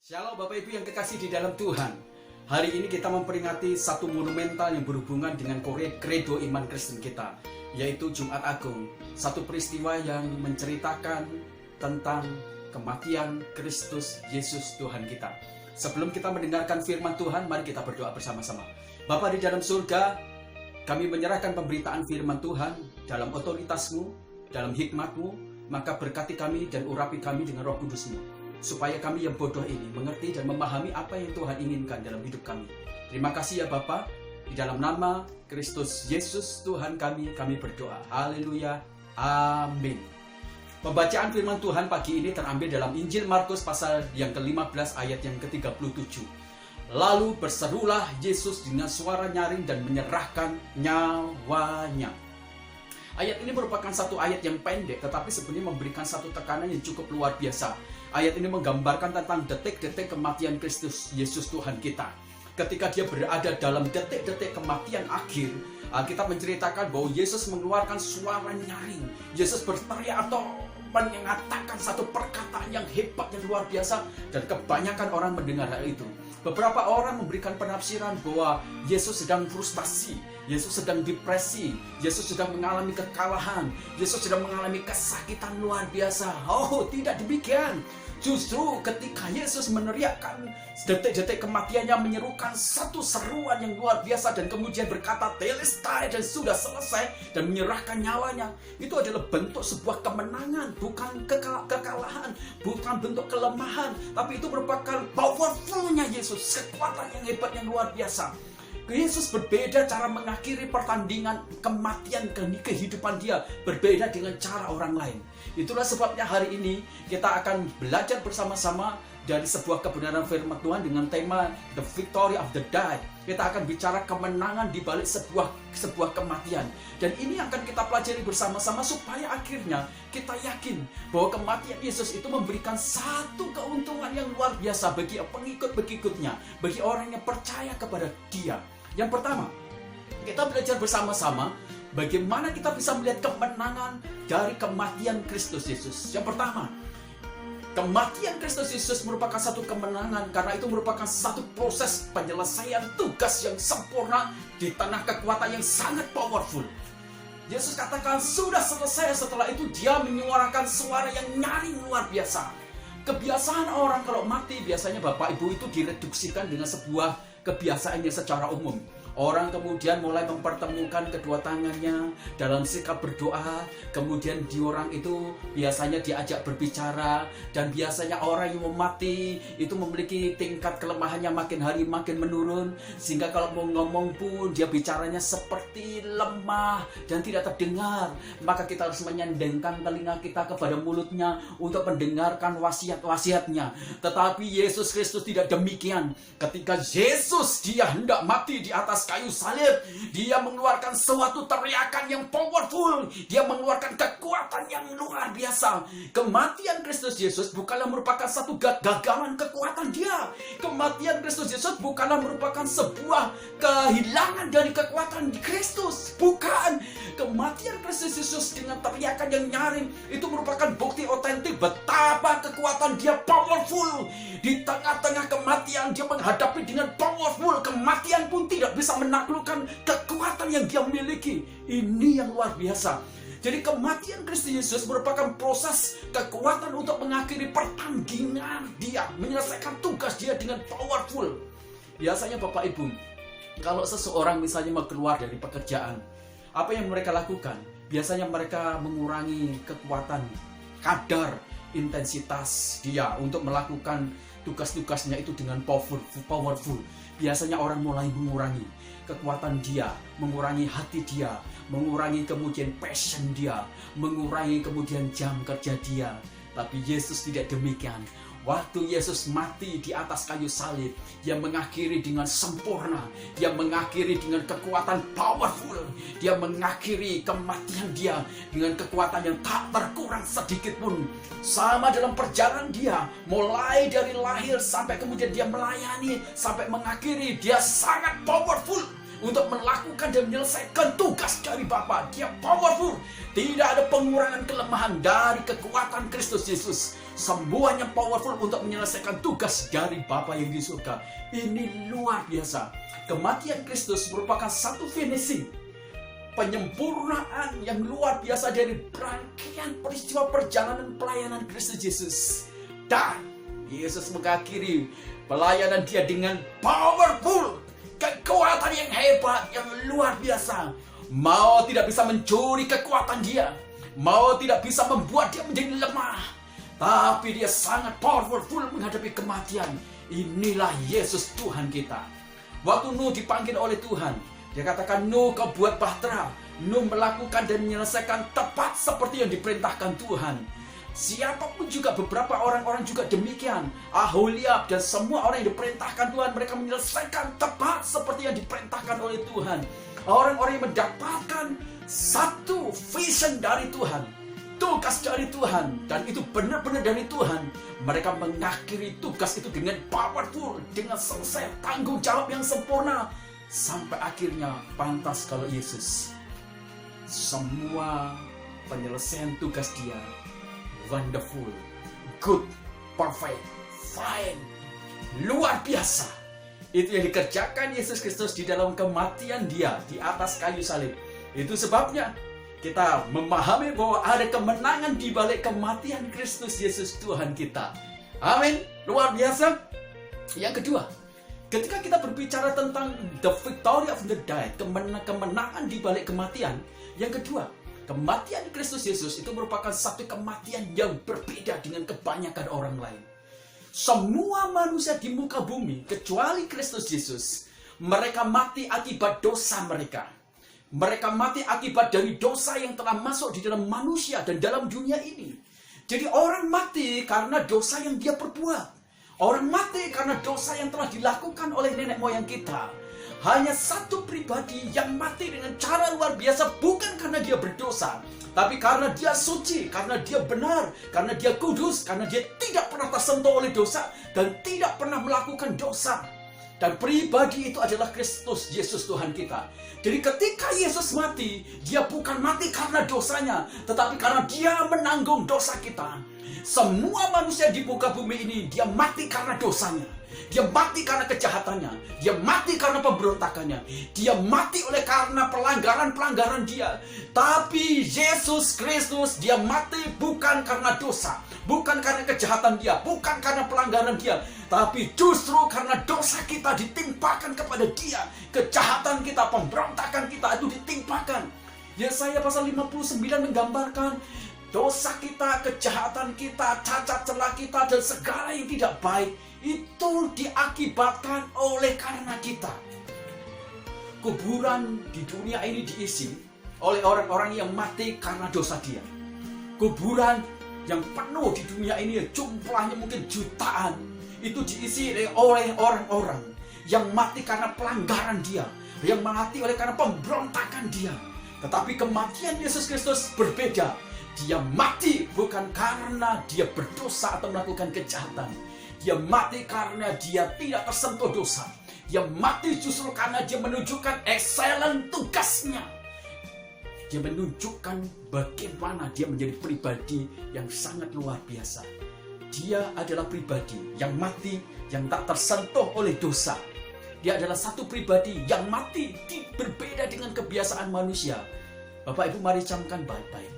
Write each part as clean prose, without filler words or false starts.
Shalom Bapak Ibu yang kekasih di dalam Tuhan. Hari ini kita memperingati satu monumental yang berhubungan dengan kredo iman Kristen kita, yaitu Jumat Agung. Satu peristiwa yang menceritakan tentang kematian Kristus Yesus Tuhan kita. Sebelum kita mendengarkan firman Tuhan, mari kita berdoa bersama-sama. Bapa di dalam surga, kami menyerahkan pemberitaan firman Tuhan dalam otoritas-Mu, dalam hikmat-Mu, maka berkati kami dan urapi kami dengan Roh Kudus-Mu, supaya kami yang bodoh ini mengerti dan memahami apa yang Tuhan inginkan dalam hidup kami. Terima kasih ya Bapa, di dalam nama Kristus Yesus Tuhan kami berdoa. Haleluya, amin. Pembacaan firman Tuhan pagi ini terambil dalam Injil Markus pasal yang ke-15 ayat yang ke-37. Lalu berserulah Yesus dengan suara nyaring dan menyerahkan nyawanya. Ayat ini merupakan satu ayat yang pendek, tetapi sebenarnya memberikan satu tekanan yang cukup luar biasa. Ayat ini menggambarkan tentang detik-detik kematian Kristus Yesus Tuhan kita. Ketika dia berada dalam detik-detik kematian akhir, kita menceritakan bahwa Yesus mengeluarkan suara nyaring. Yesus berteriak atau mengatakan satu perkataan yang hebat, yang luar biasa, dan kebanyakan orang mendengar hal itu. Beberapa orang memberikan penafsiran bahwa Yesus sedang frustasi, Yesus sedang depresi, Yesus sedang mengalami kekalahan, Yesus sedang mengalami kesakitan luar biasa. Oh, tidak demikian. Justru ketika Yesus meneriakkan detik-detik kematiannya, menyerukan satu seruan yang luar biasa dan kemudian berkata telestai dan sudah selesai dan menyerahkan nyawanya, itu adalah bentuk sebuah kemenangan, bukan kekalahan, bukan bentuk kelemahan, tapi itu merupakan powerfulnya Yesus, kekuatan yang hebat yang luar biasa. Yesus berbeda cara mengakhiri pertandingan kematian kehidupan dia, berbeda dengan cara orang lain. Itulah sebabnya hari ini kita akan belajar bersama-sama dari sebuah kebenaran firman Tuhan dengan tema The Victory of the Dead. Kita akan bicara kemenangan di balik sebuah kematian. Dan ini akan kita pelajari bersama-sama supaya akhirnya kita yakin bahwa kematian Yesus itu memberikan satu keuntungan yang luar biasa bagi pengikut-pengikutnya, bagi orang yang percaya kepada Dia. Yang pertama, kita belajar bersama-sama bagaimana kita bisa melihat kemenangan dari kematian Kristus Yesus. Yang pertama, kematian Kristus Yesus merupakan satu kemenangan karena itu merupakan satu proses penyelesaian tugas yang sempurna di tengah kekuatan yang sangat powerful. Yesus katakan sudah selesai, setelah itu dia menyuarakan suara yang nyaring luar biasa. Kebiasaan orang kalau mati biasanya Bapak Ibu itu direduksikan dengan sebuah kebiasaannya secara umum. Orang kemudian mulai mempertemukan kedua tangannya dalam sikap berdoa. Kemudian orang itu biasanya diajak berbicara. Dan biasanya orang yang mau mati itu memiliki tingkat kelemahannya makin hari makin menurun. Sehingga kalau mau ngomong pun dia bicaranya seperti lemah dan tidak terdengar. Maka kita harus menyandengkan telinga kita kepada mulutnya untuk mendengarkan wasiat-wasiatnya. Tetapi Yesus Kristus tidak demikian. Ketika Yesus dia hendak mati di atas kayu salib, dia mengeluarkan suatu teriakan yang powerful, dia mengeluarkan kekuatan yang luar biasa. Kematian Kristus Yesus bukanlah merupakan satu gagalan kekuatan dia. Kematian Kristus Yesus bukanlah merupakan sebuah kehilangan dari kekuatan di Kristus. Bukan. Kematian Kristus Yesus dengan teriakan yang nyaring itu merupakan bukti otentik betapa kekuatan dia powerful. Di tengah-tengah kematian dia menghadapi dengan powerful. Kematian pun tidak bisa menaklukkan kekuatan yang dia miliki. Ini yang luar biasa. Jadi kematian Kristus Yesus merupakan proses kekuatan untuk mengakhiri pertandingan dia, menyelesaikan tugas dia dengan powerful. Biasanya Bapak Ibu, kalau seseorang misalnya mau keluar dari pekerjaan, apa yang mereka lakukan? Biasanya mereka mengurangi kekuatan, kadar intensitas dia untuk melakukan tugas-tugasnya itu dengan powerful. Biasanya orang mulai mengurangi kekuatan dia, mengurangi hati dia, mengurangi kemudian passion dia, mengurangi kemudian jam kerja dia. Tapi Yesus tidak demikian. Waktu Yesus mati di atas kayu salib, dia mengakhiri dengan sempurna, dia mengakhiri dengan kekuatan powerful, dia mengakhiri kematian dia dengan kekuatan yang tak berkurang sedikit pun. Sama dalam perjalanan dia, mulai dari lahir sampai kemudian dia melayani, sampai mengakhiri, dia sangat powerful untuk melakukan dan menyelesaikan tugas dari Bapa. Dia powerful. Tidak ada pengurangan kelemahan dari kekuatan Kristus Yesus. Semuanya powerful untuk menyelesaikan tugas dari Bapa yang di surga. Ini luar biasa. Kematian Kristus merupakan satu finishing, penyempurnaan yang luar biasa dari rangkaian peristiwa perjalanan pelayanan Kristus Yesus. Dan Yesus mengakhiri pelayanan dia dengan powerful, kekuatan yang hebat, yang luar biasa. Mau tidak bisa mencuri kekuatan dia, mau tidak bisa membuat dia menjadi lemah, tapi dia sangat powerful menghadapi kematian. Inilah Yesus Tuhan kita. Waktu Nuh dipanggil oleh Tuhan, dia katakan, Nuh kau buat bahtera. Nuh melakukan dan menyelesaikan tepat seperti yang diperintahkan Tuhan. Siapapun juga, beberapa orang-orang juga demikian. Aholiab dan semua orang yang diperintahkan Tuhan, mereka menyelesaikan tepat seperti yang diperintahkan oleh Tuhan. Orang-orang yang mendapatkan satu vision dari Tuhan, tugas dari Tuhan, dan itu benar-benar dari Tuhan, mereka mengakhiri tugas itu dengan powerful, dengan selesai, tanggung jawab yang sempurna, sampai akhirnya pantas kalau Yesus, semua penyelesaian tugas dia wonderful, good, perfect, fine, luar biasa. Itu yang dikerjakan Yesus Kristus di dalam kematian dia di atas kayu salib. Itu sebabnya kita memahami bahwa ada kemenangan di balik kematian Kristus Yesus Tuhan kita. Amin. Luar biasa. Yang kedua, ketika kita berbicara tentang the victory of the dead, kemenangan di balik kematian, yang kedua, kematian Kristus Yesus itu merupakan satu kematian yang berbeda dengan kebanyakan orang lain. Semua manusia di muka bumi, kecuali Kristus Yesus, mereka mati akibat dosa mereka. Mereka mati akibat dari dosa yang telah masuk di dalam manusia dan dalam dunia ini. Jadi orang mati karena dosa yang dia perbuat. Orang mati karena dosa yang telah dilakukan oleh nenek moyang kita. Hanya satu pribadi yang mati dengan cara luar biasa, bukan karena dia berdosa, tapi karena dia suci, karena dia benar, karena dia kudus, karena dia tidak pernah tersentuh oleh dosa dan tidak pernah melakukan dosa. Dan pribadi itu adalah Kristus Yesus Tuhan kita. Jadi ketika Yesus mati, dia bukan mati karena dosanya, tetapi karena dia menanggung dosa kita. Semua manusia di muka bumi ini, dia mati karena dosanya. Dia mati karena kejahatannya. Dia mati karena pemberontakannya. Dia mati oleh karena pelanggaran-pelanggaran dia. Tapi Yesus Kristus, dia mati bukan karena dosa, bukan karena kejahatan dia, bukan karena pelanggaran dia, tapi justru karena dosa kita ditimpakan kepada dia. Kejahatan kita, pemberontakan kita itu ditimpakan. Yesaya pasal 59 menggambarkan dosa kita, kejahatan kita, cacat celah kita, dan segala yang tidak baik itu diakibatkan oleh karena kita. Kuburan di dunia ini diisi oleh orang-orang yang mati karena dosa dia. Kuburan yang penuh di dunia ini, jumlahnya mungkin jutaan, itu diisi oleh orang-orang yang mati karena pelanggaran dia, yang mati oleh karena pemberontakan dia. Tetapi kematian Yesus Kristus berbeda. Dia mati bukan karena dia berdosa atau melakukan kejahatan. Dia mati karena dia tidak tersentuh dosa. Dia mati justru karena dia menunjukkan excellent tugasnya. Dia menunjukkan bagaimana dia menjadi pribadi yang sangat luar biasa. Dia adalah pribadi yang mati, yang tak tersentuh oleh dosa. Dia adalah satu pribadi yang mati berbeda dengan kebiasaan manusia. Bapak Ibu, mari camkan baik-baik.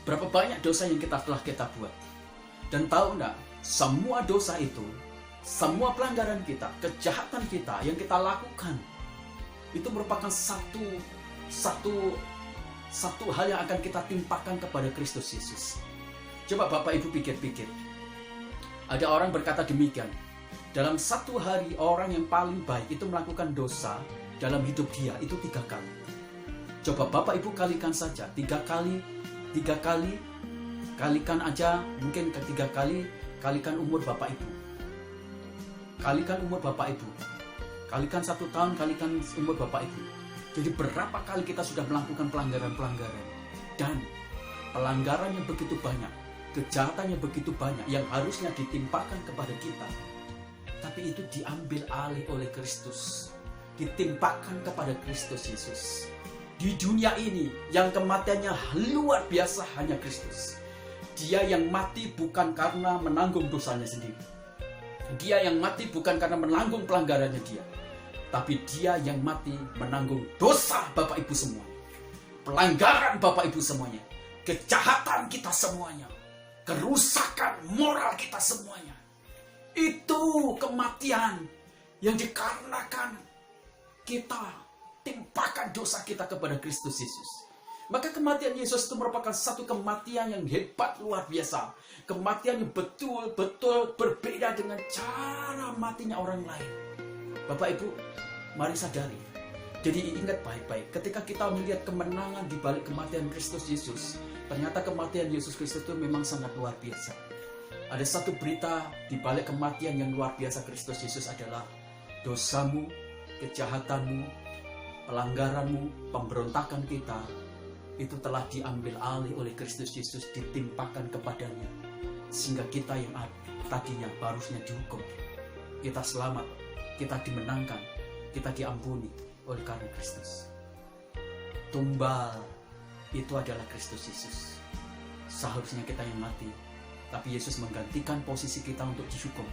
Berapa banyak dosa yang telah kita buat. Dan tahu enggak, semua dosa itu, semua pelanggaran kita, kejahatan kita yang kita lakukan, itu merupakan satu hal yang akan kita timpakan kepada Kristus Yesus. Coba Bapak Ibu pikir-pikir. Ada orang berkata demikian, dalam satu hari orang yang paling baik itu melakukan dosa dalam hidup dia itu 3 kali. Coba Bapak Ibu kalikan saja, 3 kali, kalikan aja, mungkin 3 kali, kalikan umur Bapak Ibu. Kalikan umur Bapak Ibu. Kalikan 1 tahun, kalikan umur Bapak Ibu. Jadi berapa kali kita sudah melakukan pelanggaran-pelanggaran. Dan pelanggaran yang begitu banyak, kejahatan yang begitu banyak yang harusnya ditimpakan kepada kita. Tapi itu diambil alih oleh Kristus. Ditimpakan kepada Kristus Yesus. Di dunia ini yang kematiannya luar biasa hanya Kristus. Dia yang mati bukan karena menanggung dosanya sendiri. Dia yang mati bukan karena menanggung pelanggarannya dia. Tapi dia yang mati menanggung dosa Bapak Ibu semua. Pelanggaran Bapak Ibu semuanya. Kejahatan kita semuanya. Kerusakan moral kita semuanya. Itu kematian yang dikarenakan kita timpakan dosa kita kepada Kristus Yesus. Maka kematian Yesus itu merupakan satu kematian yang hebat, luar biasa. Kematian yang betul-betul berbeda dengan cara matinya orang lain. Bapak Ibu, mari sadari. Jadi ingat baik-baik, ketika kita melihat kemenangan di balik kematian Kristus Yesus, ternyata kematian Yesus Kristus itu memang sangat luar biasa. Ada satu berita di balik kematian yang luar biasa Kristus Yesus adalah dosamu, kejahatanmu, pelanggaranmu, pemberontakan kita, itu telah diambil alih oleh Kristus Yesus, ditimpakan kepadanya. Sehingga kita yang tadinya harusnya dihukum, kita selamat, kita dimenangkan, kita diampuni oleh karena Kristus. Tumbal itu adalah Kristus Yesus. Seharusnya kita yang mati, tapi Yesus menggantikan posisi kita untuk dihukum.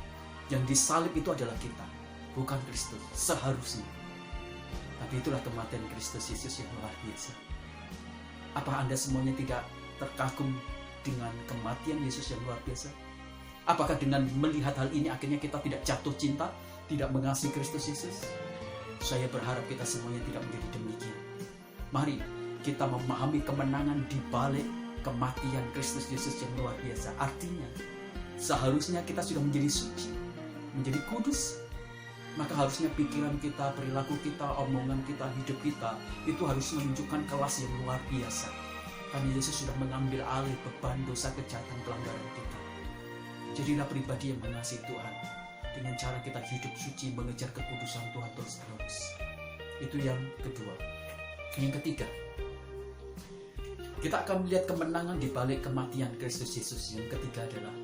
Yang disalib itu adalah kita, bukan Kristus, seharusnya. Tapi itulah kematian Kristus Yesus yang luar biasa. Apa Anda semuanya tidak terkagum dengan kematian Yesus yang luar biasa? Apakah dengan melihat hal ini akhirnya kita tidak jatuh cinta, tidak mengasihi Kristus Yesus? Saya berharap kita semuanya tidak menjadi demikian. Mari kita memahami kemenangan di balik kematian Kristus Yesus yang luar biasa. Artinya, seharusnya kita sudah menjadi suci, menjadi kudus. Maka harusnya pikiran kita, perilaku kita, omongan kita, hidup kita itu harus menunjukkan kelas yang luar biasa. Karena Yesus sudah mengambil alih beban dosa, kejahatan, pelanggaran kita. Jadilah pribadi yang mengasihi Tuhan dengan cara kita hidup suci, mengejar kekudusan Tuhan terus-menerus. Itu yang kedua. Yang ketiga, kita akan melihat kemenangan di balik kematian Kristus Yesus. Yang ketiga adalah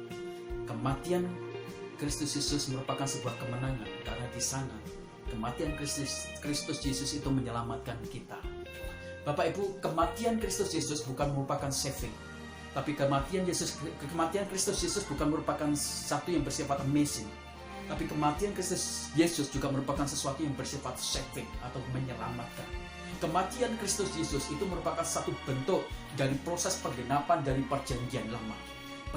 kematian Kristus Yesus merupakan sebuah kemenangan, karena di sana kematian Kristus Yesus itu menyelamatkan kita. Bapak Ibu, kematian Kristus Yesus bukan merupakan saving, tapi kematian Kristus Yesus bukan merupakan satu yang bersifat amazing, tapi kematian Kristus Yesus juga merupakan sesuatu yang bersifat saving atau menyelamatkan. Kematian Kristus Yesus itu merupakan satu bentuk dari proses penggenapan dari perjanjian lama,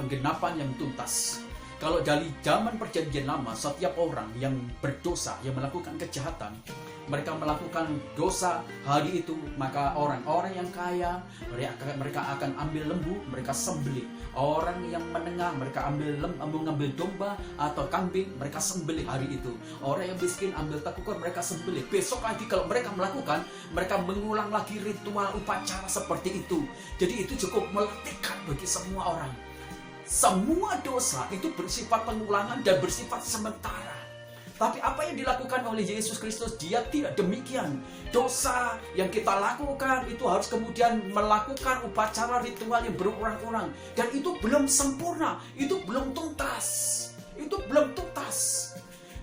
penggenapan yang tuntas. Kalau dari zaman perjanjian lama, setiap orang yang berdosa, yang melakukan kejahatan, mereka melakukan dosa hari itu, maka orang-orang yang kaya, mereka akan ambil lembu, mereka sembelih. Orang yang menengah, mereka mengambil domba atau kambing, mereka sembelih hari itu. Orang yang miskin ambil tekukur, mereka sembelih. Besok lagi kalau mereka melakukan, mereka mengulang lagi ritual upacara seperti itu. Jadi itu cukup melatihkan bagi semua orang. Semua dosa itu bersifat pengulangan dan bersifat sementara. Tapi apa yang dilakukan oleh Yesus Kristus, Dia tidak demikian. Dosa yang kita lakukan itu harus kemudian melakukan upacara ritual yang berulang-ulang. Dan itu belum sempurna, itu belum tuntas. Itu belum tuntas.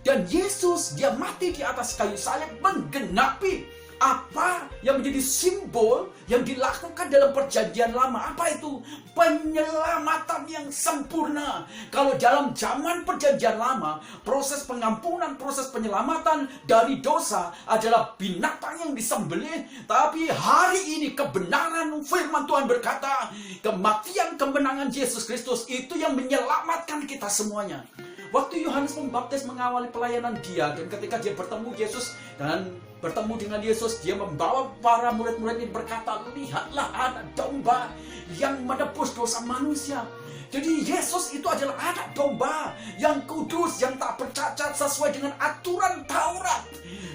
Dan Yesus, Dia mati di atas kayu salib menggenapi apa yang menjadi simbol yang dilakukan dalam perjanjian lama. Apa itu? Penyelamatan yang sempurna. Kalau dalam zaman perjanjian lama, proses pengampunan, proses penyelamatan dari dosa adalah binatang yang disembelih. Tapi hari ini kebenaran firman Tuhan berkata, kematian kemenangan Yesus Kristus itu yang menyelamatkan kita semuanya. Waktu Yohanes Pembaptis mengawali pelayanan dia, dan ketika dia bertemu Yesus dan bertemu dengan Yesus, dia membawa para murid-muridnya berkata, lihatlah anak domba yang menebus dosa manusia. Jadi Yesus itu adalah anak domba yang kudus, yang tak bercacat sesuai dengan aturan Taurat.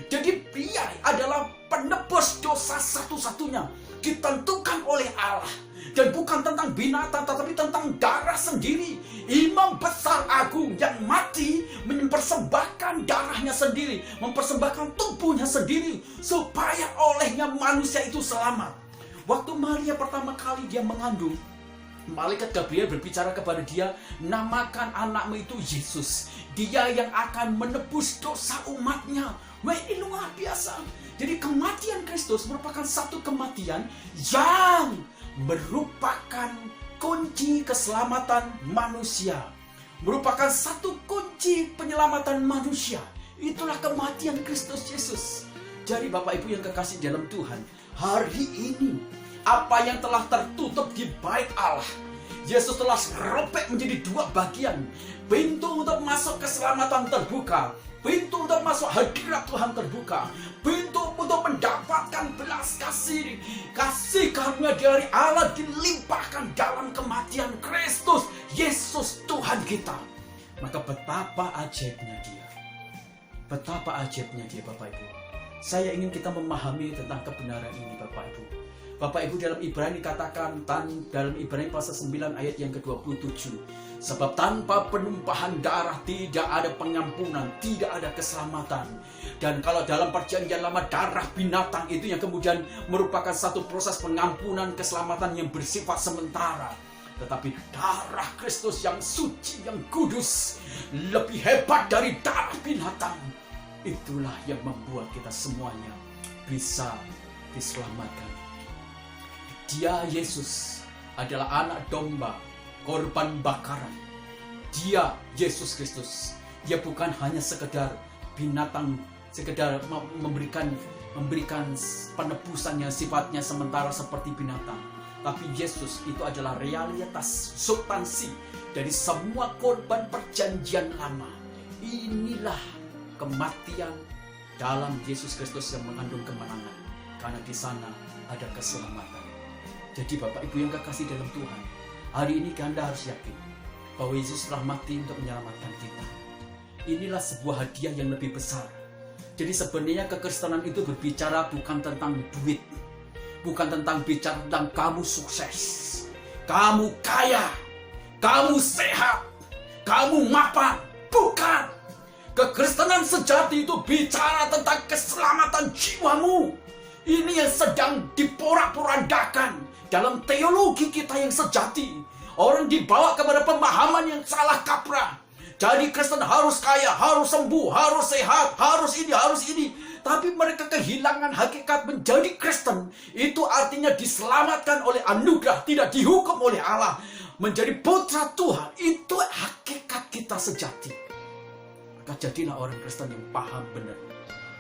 Jadi dia adalah penebus dosa satu-satunya, ditentukan oleh Allah. Dan bukan tentang binatang, tetapi tentang darah sendiri. Imam besar agung yang mati mempersembahkan darahnya sendiri, mempersembahkan tubuhnya sendiri, supaya olehnya manusia itu selamat. Waktu Maria pertama kali dia mengandung, malaikat Gabriel berbicara kepada dia, namakan anakmu itu Yesus. Dia yang akan menebus dosa umatnya. Wah, ini luar biasa. Jadi kematian Kristus merupakan satu kematian yang merupakan kunci keselamatan manusia. Merupakan satu kunci penyelamatan manusia. Itulah kematian Kristus Yesus. Jadi Bapak Ibu yang kekasih dalam Tuhan, hari ini apa yang telah tertutup di bait Allah, Yesus telah robek menjadi dua bagian. Pintu untuk masuk keselamatan terbuka, pintu untuk masuk hadirat Tuhan terbuka, pintu untuk mendapatkan belas kasih karunia dari Allah dilimpahkan dalam kematian Kristus Yesus Tuhan kita. Maka betapa ajaibnya Dia. Betapa ajaibnya Dia, Bapak Ibu. Saya ingin kita memahami tentang kebenaran ini, Bapak Ibu. Bapak Ibu, dalam Ibrani katakan, dalam Ibrani pasal 9 ayat yang ke-27, sebab tanpa penumpahan darah tidak ada pengampunan, tidak ada keselamatan. Dan kalau dalam perjanjian lama, darah binatang itu yang kemudian merupakan satu proses pengampunan keselamatan yang bersifat sementara. Tetapi darah Kristus yang suci, yang kudus, lebih hebat dari darah binatang. Itulah yang membuat kita semuanya bisa diselamatkan. Dia, Yesus, adalah anak domba, korban bakaran. Dia, Yesus Kristus. Dia bukan hanya sekedar binatang, sekedar memberikan penebusan yang sifatnya sementara seperti binatang. Tapi Yesus itu adalah realitas, substansi dari semua korban perjanjian lama. Inilah kematian dalam Yesus Kristus yang mengandung kemenangan. Karena di sana ada keselamatan. Jadi Bapak Ibu yang kekasih dalam Tuhan, hari ini Anda harus yakin bahwa Yesus telah mati untuk menyelamatkan kita. Inilah sebuah hadiah yang lebih besar. Jadi sebenarnya kekristenan itu berbicara bukan tentang duit, bukan tentang bicara tentang kamu sukses, kamu kaya, kamu sehat, kamu mapan. Bukan. Kekristenan sejati itu bicara tentang keselamatan jiwamu. Ini yang sedang diporak-porandakan dalam teologi kita yang sejati. Orang dibawa kepada pemahaman yang salah kaprah. Jadi Kristen harus kaya, harus sembuh, harus sehat, harus ini. Tapi mereka kehilangan hakikat menjadi Kristen. Itu artinya diselamatkan oleh anugerah, tidak dihukum oleh Allah. Menjadi putra Tuhan, itu hakikat kita sejati. Maka jadilah orang Kristen yang paham benar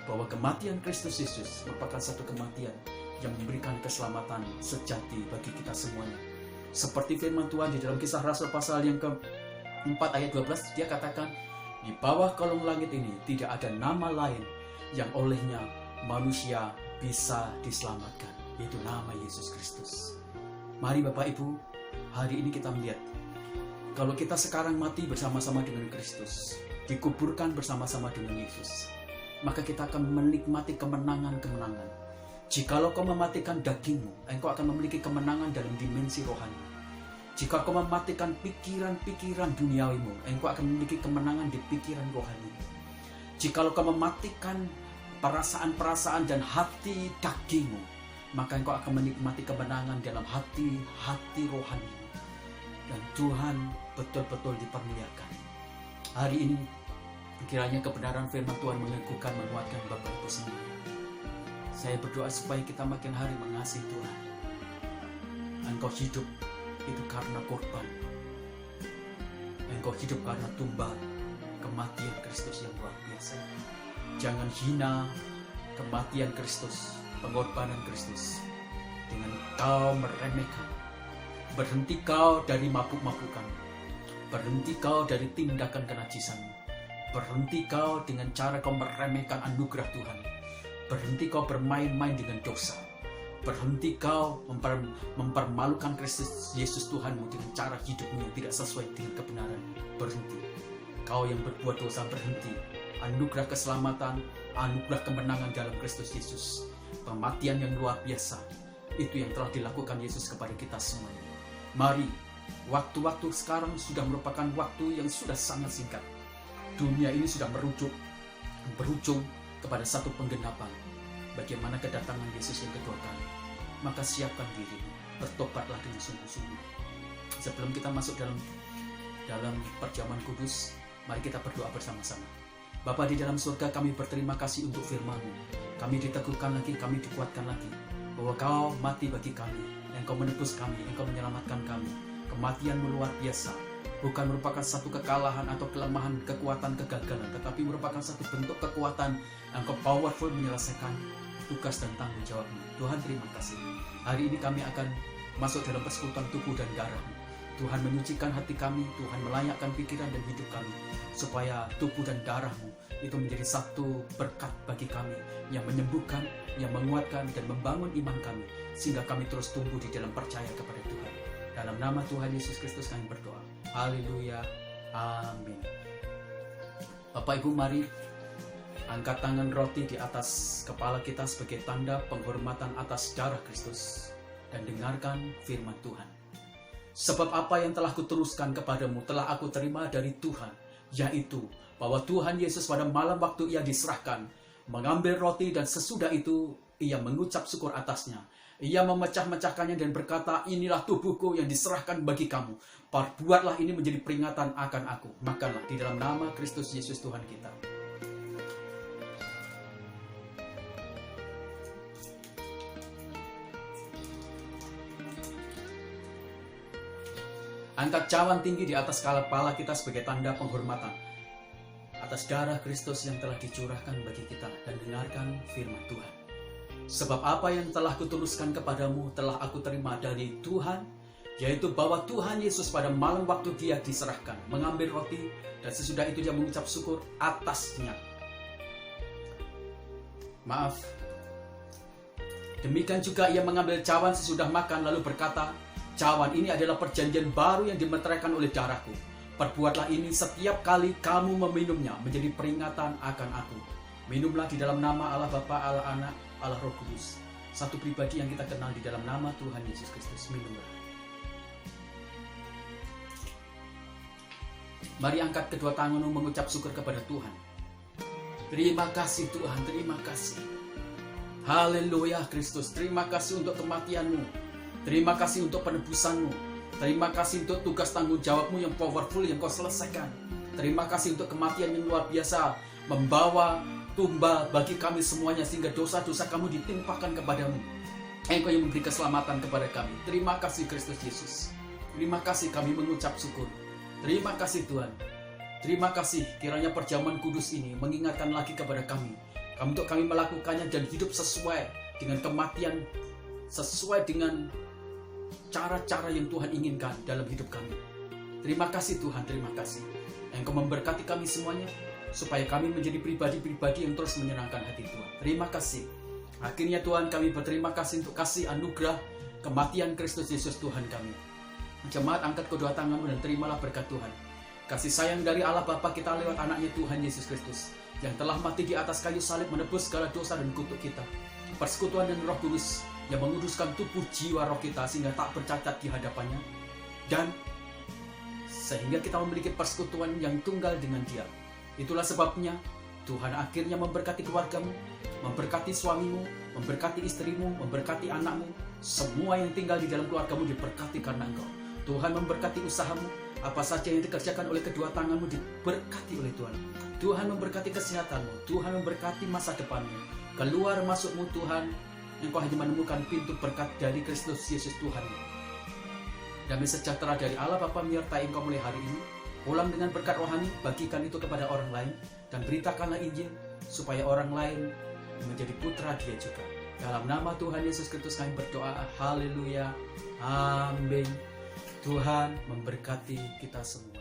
bahwa kematian Kristus Yesus merupakan satu kematian yang memberikan keselamatan sejati bagi kita semuanya. Seperti firman Tuhan di dalam Kisah Rasul pasal yang ke-4 ayat 12, dia katakan, di bawah kolong langit ini tidak ada nama lain yang olehnya manusia bisa diselamatkan, yaitu nama Yesus Kristus. Mari Bapak Ibu, hari ini kita melihat kalau kita sekarang mati bersama-sama dengan Kristus, dikuburkan bersama-sama dengan Yesus, maka kita akan menikmati kemenangan-kemenangan. Jikalau kau mematikan dagingmu, engkau akan memiliki kemenangan dalam dimensi rohani. Jika kau mematikan pikiran-pikiran duniawimu, engkau akan memiliki kemenangan di pikiran rohani. Jikalau kau mematikan perasaan-perasaan dan hati dagingmu, maka engkau akan menikmati kemenangan dalam hati rohani. Dan Tuhan betul-betul dipermuliakan. Hari ini kiranya kebenaran firman Tuhan menguatkan Bapak Ibu semua. Saya berdoa supaya kita makin hari mengasihi Tuhan. Engkau hidup itu karena korban. Engkau hidup karena tumbal kematian Kristus yang luar biasa. Jangan hina kematian Kristus, pengorbanan Kristus dengan kau meremehkan. Berhenti kau dari mabuk-mabukan. Berhenti kau dari tindakan kenajisan. Berhenti kau dengan cara kau meremehkan anugerah Tuhan. Berhenti kau bermain-main dengan dosa. Berhenti kau mempermalukan Kristus Yesus Tuhanmu dengan cara hidupmu yang tidak sesuai dengan kebenaran. Berhenti. Kau yang berbuat dosa, berhenti. Anugerah keselamatan, anugerah kemenangan dalam Kristus Yesus. Kematian yang luar biasa. Itu yang telah dilakukan Yesus kepada kita semuanya. Mari, waktu-waktu sekarang sudah merupakan waktu yang sudah sangat singkat. Dunia ini sudah berujung kepada satu penggenapan. Bagaimana kedatangan Yesus yang kedua kali. Maka siapkan diri, bertobatlah dengan sungguh-sungguh. Sebelum kita masuk dalam perjamuan kudus, mari kita berdoa bersama-sama. Bapa di dalam surga, kami berterima kasih untuk firman-Mu. Kami diteguhkan lagi, kami dikuatkan lagi, bahwa Kau mati bagi kami, Engkau menebus kami, Engkau menyelamatkan kami. Kematian-Mu luar biasa, bukan merupakan satu kekalahan atau kelemahan, kekuatan, kegagalan, tetapi merupakan satu bentuk kekuatan Engkau powerful menyelesaikan tugas dan tanggung jawab-Mu. Tuhan, terima kasih. Hari ini kami akan masuk dalam persekutuan tubuh dan darah-Mu. Tuhan menyucikan hati kami, Tuhan melayakkan pikiran dan hidup kami, supaya tubuh dan darah-Mu itu menjadi satu berkat bagi kami, yang menyembuhkan, yang menguatkan, dan membangun iman kami, sehingga kami terus tumbuh di dalam percaya kepada Tuhan. Dalam nama Tuhan Yesus Kristus kami berdoa. Haleluya. Amin. Bapak Ibu, mari angkat tangan roti di atas kepala kita sebagai tanda penghormatan atas darah Kristus, dan dengarkan firman Tuhan. Sebab apa yang telah kuteruskan kepadamu telah aku terima dari Tuhan, yaitu bahwa Tuhan Yesus pada malam waktu Ia diserahkan, mengambil roti, dan sesudah itu Ia mengucap syukur atasnya. Ia memecah-mecahkannya dan berkata, inilah tubuhku yang diserahkan bagi kamu. Perbuatlah ini menjadi peringatan akan aku. Makanlah di dalam nama Kristus Yesus Tuhan kita. Angkat cawan tinggi di atas kepala kita sebagai tanda penghormatan atas darah Kristus yang telah dicurahkan bagi kita, dan dengarkan firman Tuhan. Sebab apa yang telah kutuluskan kepadamu telah aku terima dari Tuhan, yaitu bahwa Tuhan Yesus pada malam waktu Dia diserahkan, mengambil roti, dan sesudah itu Dia mengucap syukur atasnya. Demikian juga Ia mengambil cawan sesudah makan, lalu berkata, cawan ini adalah perjanjian baru yang dimeteraikan oleh darahku. Perbuatlah ini setiap kali kamu meminumnya menjadi peringatan akan aku. Minumlah di dalam nama Allah Bapa, Allah Anak, Allah Roh Kudus. Satu pribadi yang kita kenal di dalam nama Tuhan Yesus Kristus. Minumlah. Mari angkat kedua tanganmu mengucap syukur kepada Tuhan. Terima kasih Tuhan, terima kasih. Haleluya Kristus, terima kasih untuk kematian-Mu. Terima kasih untuk penebusan-Mu. Terima kasih untuk tugas tanggung jawab-Mu yang powerful yang Kau selesaikan. Terima kasih untuk kematian yang luar biasa, membawa tumbal bagi kami semuanya, sehingga dosa-dosa kami ditimpakan kepadamu. Engkau yang memberi keselamatan kepada kami. Terima kasih Kristus Yesus. Terima kasih, kami mengucap syukur. Terima kasih Tuhan. Terima kasih, kiranya perjamuan kudus ini mengingatkan lagi kepada kami untuk kami melakukannya dan hidup sesuai dengan kematian, sesuai dengan cara-cara yang Tuhan inginkan dalam hidup kami. Terima kasih Tuhan, terima kasih. Engkau memberkati kami semuanya, supaya kami menjadi pribadi-pribadi yang terus menyenangkan hati Tuhan. Terima kasih. Akhirnya Tuhan, kami berterima kasih untuk kasih anugerah kematian Kristus Yesus Tuhan kami. Jemaat, angkat kedua tanganmu dan terimalah berkat Tuhan. Kasih sayang dari Allah Bapa kita lewat anaknya Tuhan Yesus Kristus, yang telah mati di atas kayu salib menebus segala dosa dan kutuk kita. Persekutuan dan Roh Kudus yang menguduskan tubuh, jiwa, roh kita sehingga tak bercacat di hadapannya, dan sehingga kita memiliki persekutuan yang tunggal dengan Dia. Itulah sebabnya Tuhan akhirnya memberkati keluargamu, memberkati suamimu, memberkati istrimu, memberkati anakmu. Semua yang tinggal di dalam keluargamu diberkati karena Engkau. Tuhan memberkati usahamu, apa saja yang dikerjakan oleh kedua tanganmu diberkati oleh Tuhan. Tuhan memberkati kesehatanmu, Tuhan memberkati masa depanmu. Keluar masukmu Tuhan, Engkau hanya menemukan pintu berkat dari Kristus Yesus Tuhan. Damai sejahtera dari Allah Bapa menyertai engkau mulai hari ini. Pulang dengan berkat rohani, bagikan itu kepada orang lain, dan beritakanlah Injil supaya orang lain menjadi putra Dia juga. Dalam nama Tuhan Yesus Kristus kami berdoa. Haleluya. Amin. Tuhan memberkati kita semua.